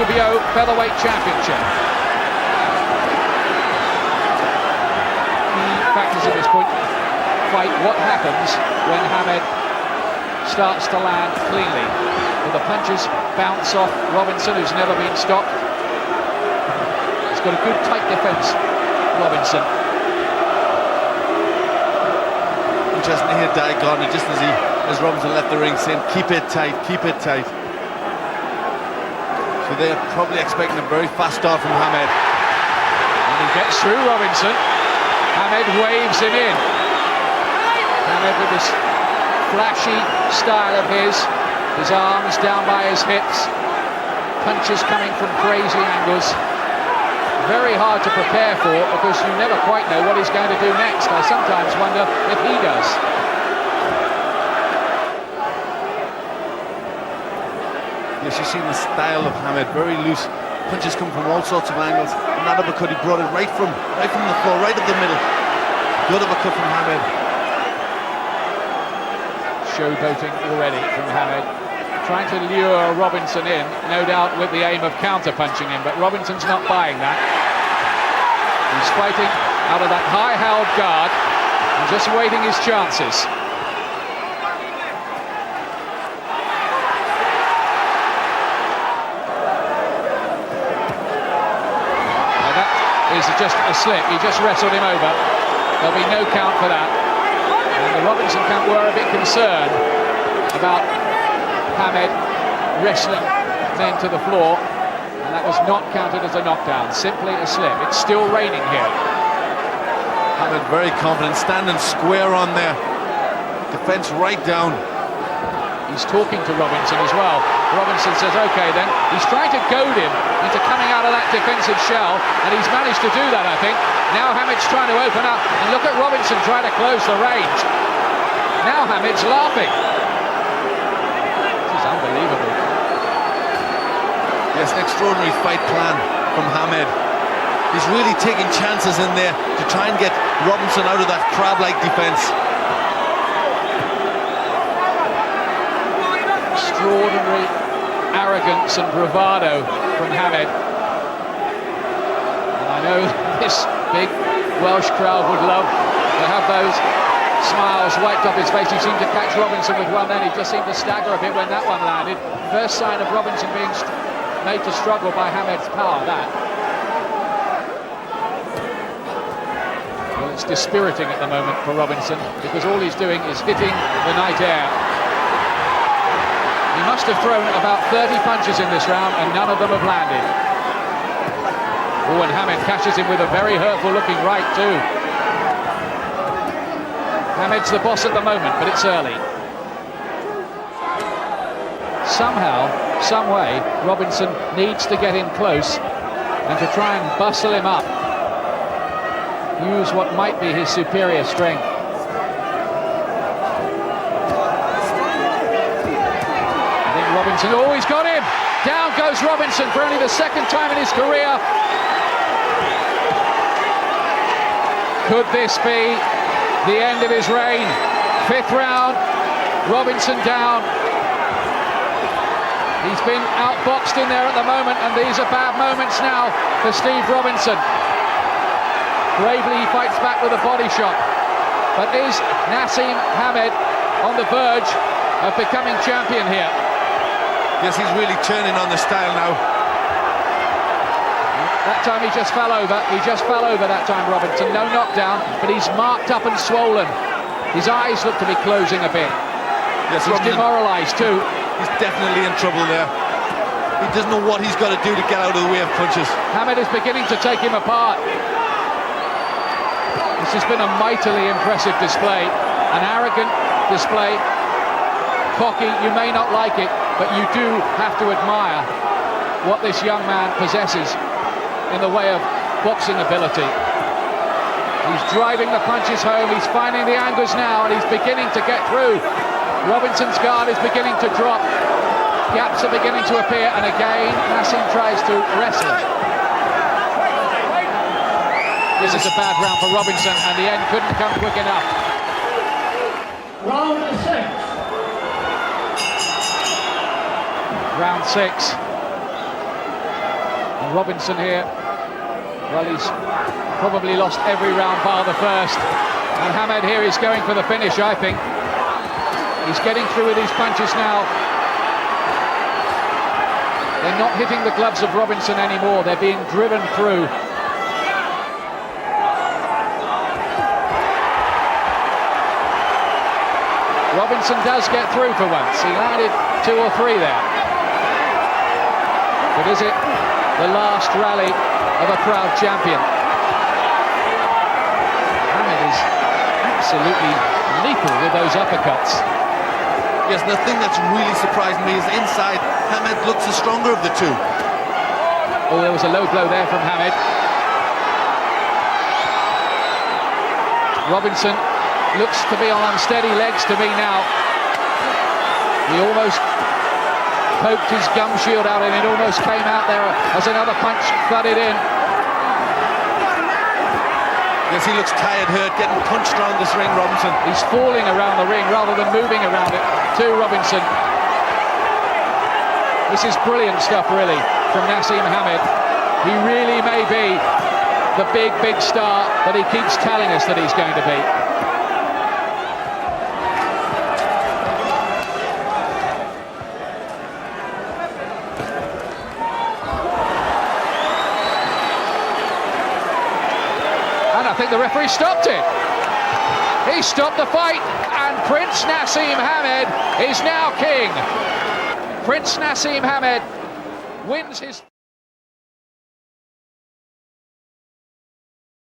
WBO Featherweight Championship. Key factors at this point fight what happens when Hamed starts to land cleanly. Will the punches bounce off Robinson, who's never been stopped? He's got a good tight defence, Robinson. Interesting to hear Di Gardner, just as Robinson left the ring, saying keep it tight, keep it tight. So they're probably expecting a very fast start from Hamed. And he gets through Robinson. Hamed waves him in. Hamed with this flashy style of his arms down by his hips, punches coming from crazy angles. Very hard to prepare for because you never quite know what he's going to do next. I sometimes wonder if he does. Yes, you've seen the style of Hamed, very loose. Punches come from all sorts of angles. And that uppercut, he brought it right from the floor, right up the middle. Good uppercut from Hamed. Showboating already from Hamed, trying to lure Robinson in, no doubt with the aim of counter-punching him, but Robinson's not buying that. He's fighting out of that high-held guard and just waiting his chances. And that is just a slip. He just wrestled him over. There'll be no count for that. And the Robinson camp were a bit concerned about Hamed wrestling men to the floor, and that was not counted as a knockdown, simply a slip. It's still raining here. Hamed very confident, standing square on there. Defense right down. He's talking to Robinson as well. Robinson says, okay then. He's trying to goad him into coming out of that defensive shell, and he's managed to do that, I think. Now Hamed's trying to open up, and look at Robinson trying to close the range. Now Hamed's laughing. This is unbelievable. Yes, an extraordinary fight plan from Hamed. He's really taking chances in there to try and get Robinson out of that crab-like defense. Extraordinary arrogance and bravado from Hamed. And I know this big Welsh crowd would love to have those smiles wiped off his face. He seemed to catch Robinson with one then. He just seemed to stagger a bit when that one landed. First sign of Robinson being made to struggle by Hamed's power, that. Well, it's dispiriting at the moment for Robinson because all he's doing is hitting the night air. He must have thrown about 30 punches in this round and none of them have landed. Oh, and Hamed catches him with a very hurtful looking right too. Hamed's the boss at the moment, but it's early. Somehow, some way, Robinson needs to get in close and to try and bustle him up. Use what might be his superior strength. I think Robinson, oh, he's got him! Down goes Robinson for only the second time in his career. Could this be the end of his reign? Fifth round, Robinson down. He's been outboxed in there at the moment, and these are bad moments now for Steve Robinson. Bravely he fights back with a body shot. But is Naseem Hamed on the verge of becoming champion here? Yes, he's really turning on the style now. That time he just fell over. He just fell over that time, Robinson. No knockdown, but he's marked up and swollen. His eyes look to be closing a bit. Yes, he's demoralised too. He's definitely in trouble there. He doesn't know what he's got to do to get out of the way of punches. Hamed is beginning to take him apart. This has been a mightily impressive display. An arrogant display. Cocky, you may not like it, but you do have to admire what this young man possesses in the way of boxing ability. He's driving the punches home, he's finding the angles now, and he's beginning to get through. Robinson's guard is beginning to drop. Gaps are beginning to appear, and again, Naseem tries to wrestle. This is a bad round for Robinson, and the end couldn't come quick enough. Round 6. Round 6. Robinson here, well, he's probably lost every round bar the first. And Hamed here is going for the finish, I think. He's getting through with these punches now. They're not hitting the gloves of Robinson anymore, they're being driven through. Robinson does get through for once. He landed 2 or 3 there. But is it the last rally of a proud champion? Hamed is absolutely lethal with those uppercuts. Yes, the thing that's really surprised me is inside, Hamed looks the stronger of the two. Oh, there was a low blow there from Hamed. Robinson looks to be on unsteady legs to me now. He almost poked his gum shield out and it almost came out there as another punch thudded in. Yes, he looks tired, hurt, getting punched around this ring, Robinson. He's falling around the ring rather than moving around it to Robinson. This is brilliant stuff, really, from Naseem Hamed. He really may be the big, big star that he keeps telling us that he's going to be. And I think the referee stopped it. He stopped the fight, and Prince Naseem Hamed is now king. Prince Naseem Hamed wins his...